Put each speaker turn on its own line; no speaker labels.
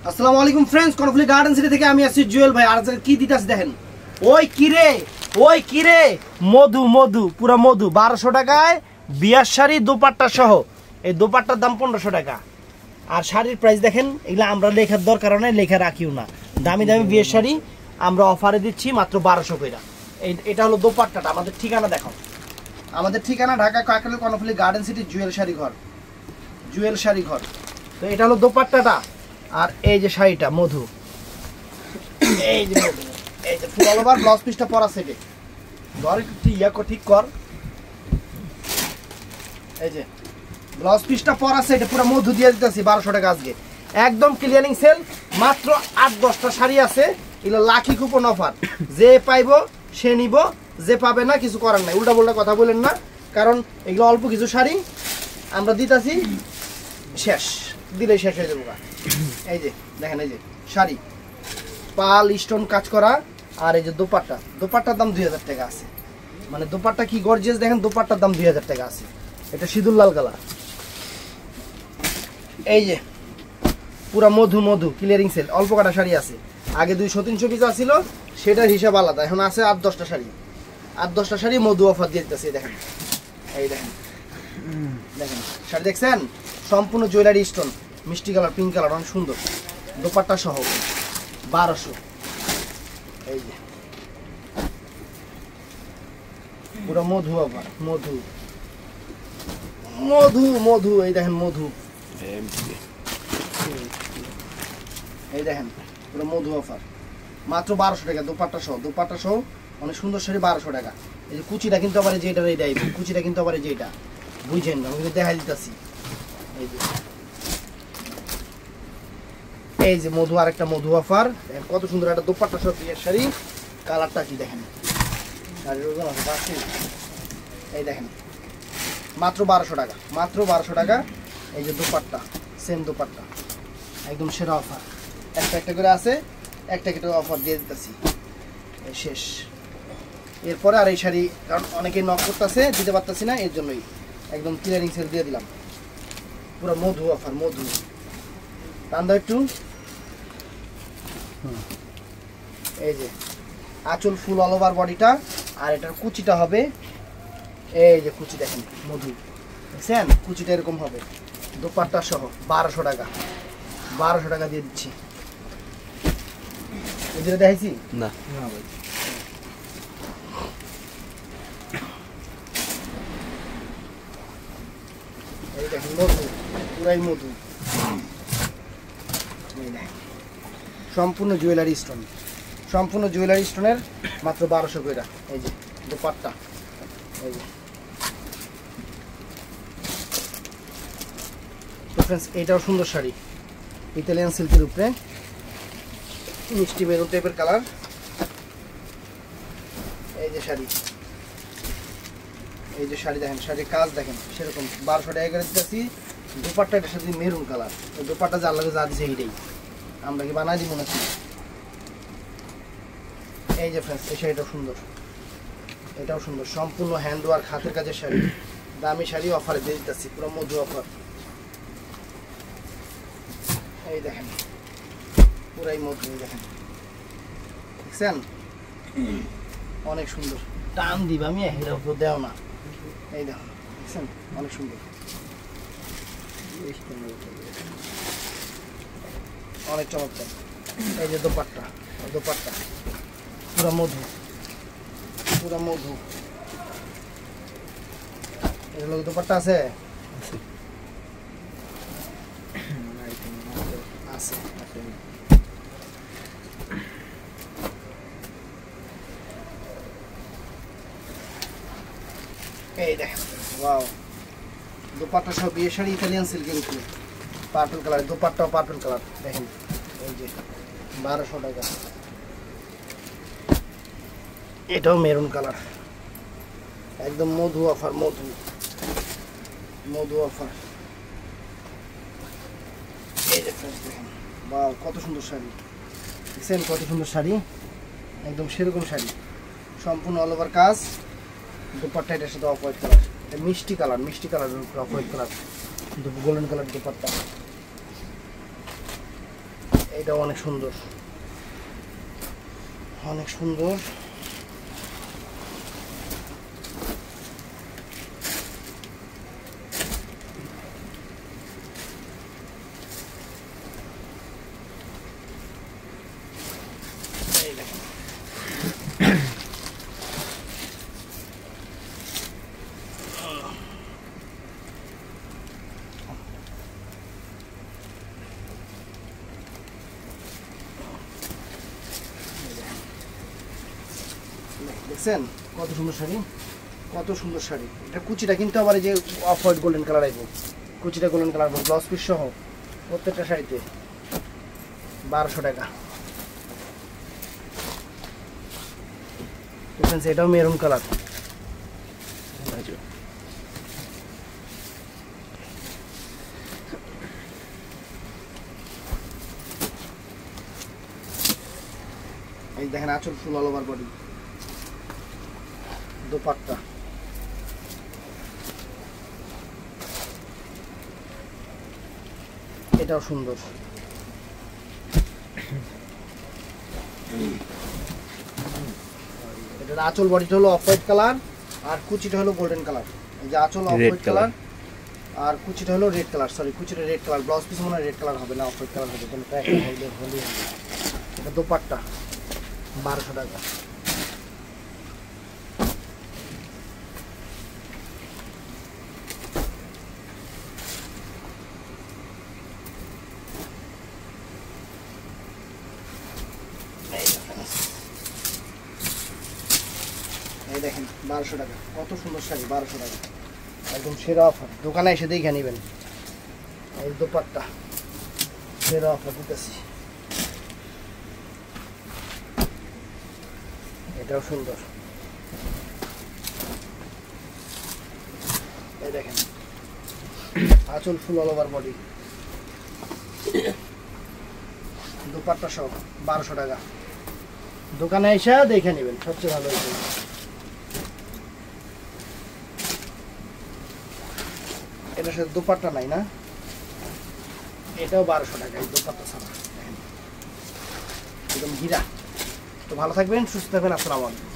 আসসালামু আলাইকুম friends, কর্নফ্লিক্ট garden city থেকে আমি আসছি জুয়েল ভাই। আর কি দিতেছি দেখেন, ওই কিরে মধু মধু পুরা মধু 1200 টাকায় বিয়ার শাড়ি দোপাট্টা সহ। এই দোপাট্টার দাম 1500 টাকা। আর শাড়ির প্রাইস দেখেন, এগুলো আমরা লেখার দরকার নেই, লেখা রাখিও না। দামি দামি বিয়ের শাড়ি আমরা অফারে দিচ্ছি মাত্র 1200 কইরা। এটা হলো দোপাট্টাটা। আমাদের ঠিকানা দেখো, আমাদের ঠিকানা ঢাকা কাকরাইল কর্নফ্লিক্ট গার্ডেন সিটি জুয়েল শাড়ি ঘর। তো এটা হলো দোপাট্টাটা। আর এই যে শাড়িটা মধু, এই যে ফুল অল ওভার ব্লাউজ পিসটা পরা সেটে ধর একটু ঠিক কর। এই যে ব্লাউজ পিসটা পরা সেটে পুরো মধু দিয়ে দিতেছি 1200 টাকা আজকে একদম ক্লিয়ারিং সেল। মাত্র 8-10টা শাড়ি আছে, এগুলো লাকি কুপন অফার। যে পাইব সে নিব, যে পাবে না কিছু করার নাই। উল্টা পাল্টা কথা বলেন না, কারণ এগুলো অল্প কিছু শাড়ি আমরা দিতেছি, শেষ দিলে শেষ হয়ে যাবো। এই যে দেখেন, এই যে শাড়ি পাল স্টোন কাজ করা। আর এই যে দোপাট্টার দাম 2000 টাকা আছে। মানে দোপাট্টা কি গর্জিয়াস দেখেন, দোপাট্টার দাম 2000 টাকা আছে। এটা সিঁদুর লাল কালার। এই যে পুরা মধু ক্লিয়ারিং সেল। অল্প কাটা শাড়ি আছে, আগে 200-300 পিস ছিল, সেটার হিসাব আলাদা। এখন আছে 8-10টা শাড়ি মধু অফার দিয়ে দিতেছে। দেখেন, এই দেখেন শাড়ি দেখছেন, সম্পূর্ণ জুয়েলারি স্টোন, মিষ্টি কালার, পিঙ্ক কালার, অনেক সুন্দর। দোপাট্টা সহ 1200। এই যে পুরো মধু অফার, মধু এই দেখেন মধু, এই দেখেন পুরো মধু অফার মাত্র 1200 টাকা। দোপাট্টা সহ অনেক সুন্দর শাড়ি 1200 টাকা। এই যে কুচিটা কিন্তু আবার যেটা কুচিটা কিন্তু আবার যেটা বুঝেন না, আমি দেখা দিতেছি। এই যে মধু, আর একটা মধু অফার। কত সুন্দর একটা দোপাট্টা সহ বিয়ের শাড়ি। কালারটা কি দেখেন, এই দেখেন মাত্র 1200 টাকা। এই যে দোপাট্টা, সেম দোপাট্টা, একদম সেরা অফার। একটা করে আছে, একটা অফার দিয়ে দিতেছি, শেষ। এরপরে আর এই শাড়ি, কারণ অনেকেই নক করতেছে, দিতে পারতেছি না, এর জন্যই একদম ক্লিয়ারিং সেল দিয়ে দিলাম। পুরো মধু অফার, মধু টান দাও একটু। এই যে আঁচল ফুল অল ওভার বডিটা। আর এটার কুচিটা হবে, এই যে কুচি দেখেন মধু, দেখছেন কুচিটা এরকম হবে। দোপাট্টা সহ 1200 টাকা দিয়ে দিচ্ছি। এদিকে দেখাইছি না ভাই। এই দেখেন মধু, পুরাই মধু। সম্পূর্ণ জুয়েলারি স্টোনের মাত্র 1200 কইরা। এই যে দোপাট্টা, এই যে ফ্রেন্ডস, এইটাও সুন্দর শাড়ি, ইতালিয়ান সিল্কের উপরে মিষ্টি মেরুন টাইপের কালার। এই যে শাড়ি দেখেন, শাড়ির কাজ দেখেন সেরকম 1200 টাকা করে দিতেছি। দোপাট্টা এটার সাথে মেরুন কালার। ওই দোপাট্টা যা লাগে যা দিছে এইটাই, আমরা কি বানাই দিব নাকি। এই যে ফ্রেন্ডস, এই শাড়িটাও সুন্দর, সম্পূর্ণ হ্যান্ড ওয়ার্ক, হাতের কাজের শাড়ি, দামি শাড়ি অফারে দিয়ে দিতেছি, পুরো মধু অফার। এই দেখেন পুরাই মধু, দেখেন দেখছেন, অনেক সুন্দর। টান দিব আমি, এর উপর দেও না। এই দেখুন দেখছেন, অনেক সুন্দর, অনেক চমৎকার। এই যে দোপাট্টা পুরা মধু, এর লোক দোপাট্টা আছে। এই দেখেন, ওয়াও, দোপাট্টা সহ বিয়ের শাড়ি, ইতালিয়ান সিল্কের উপরে, পার্পল কালার, দোপাট্টাও পার্পল কালার। দেখেন এই যে 1200 টাকা। এটাও মেরুন কালার, একদম মধু অফার, মধু অফার। এই যে ফ্রেন্ডস দেখেন, ওয়াও কত সুন্দর শাড়ি, দেখছেন কত সুন্দর শাড়ি, একদম সেরকম শাড়ি, সম্পূর্ণ অল ওভার কাজ। দোপাট্টা এটার সাথে অফ হোয়াইট কালার, মিষ্টি colour, off white colour, golden colour dupatta. এটাও অনেক সুন্দর, অনেক সুন্দর। দেখছেন কত সুন্দর শাড়ি, কত সুন্দর শাড়ি। এটা কুচিটা কিন্তু আবার এই যে অফ হোয়াইট গোল্ডেন কালার আইব, কুচিটা গোল্ডেন কালার, ব্লাউজ পিস সহ প্রত্যেকটা শাড়িতে 1200 টাকা। দেখছেন এটাও মেরুন কালার, এই দেখেন আঁচল ফুল অল ওভার বডি, দোপাট্টা। এটাও সুন্দর, এটার আঁচল বডিটা হলো অফ হোয়াইট কালার আর কুচিটা হলো গোল্ডেন কালার। এই যে আঁচল অফ হোয়াইট কালার আর কুচিটা হলো রেড কালার, সরি কুচিটা রেড কালার, ব্লাউজ পিস মনে হয় রেড কালার হবে না, অফ হোয়াইট কালার হবে, কোনটা একটা হলুদ হলুদ। এটা দোপাট্টা 1200 টাকা। এই দেখেন 1200 টাকা, কত সুন্দর শাড়ি, 1200 টাকা একদম সেরা অফার। দোকানে এসে দেখে নেবেন। এই দোপাট্টা সেরা অফার দিতেছি, এটাও সুন্দর। এই দেখেন আঁচল ফুল অল ওভার বডি, দোপাট্টা সব 1200 টাকা। দোকানে এসে দেখে নেবেন, সবচেয়ে ভালো হয়েছে। এটার সাথে দোপাট্টা নাই না, এটাও 1200 টাকা। এই দোপাট্টা ছাড়া একদম হীরা। তো ভালো থাকবেন, সুস্থ থাকবেন, আসসালামু আলাইকুম।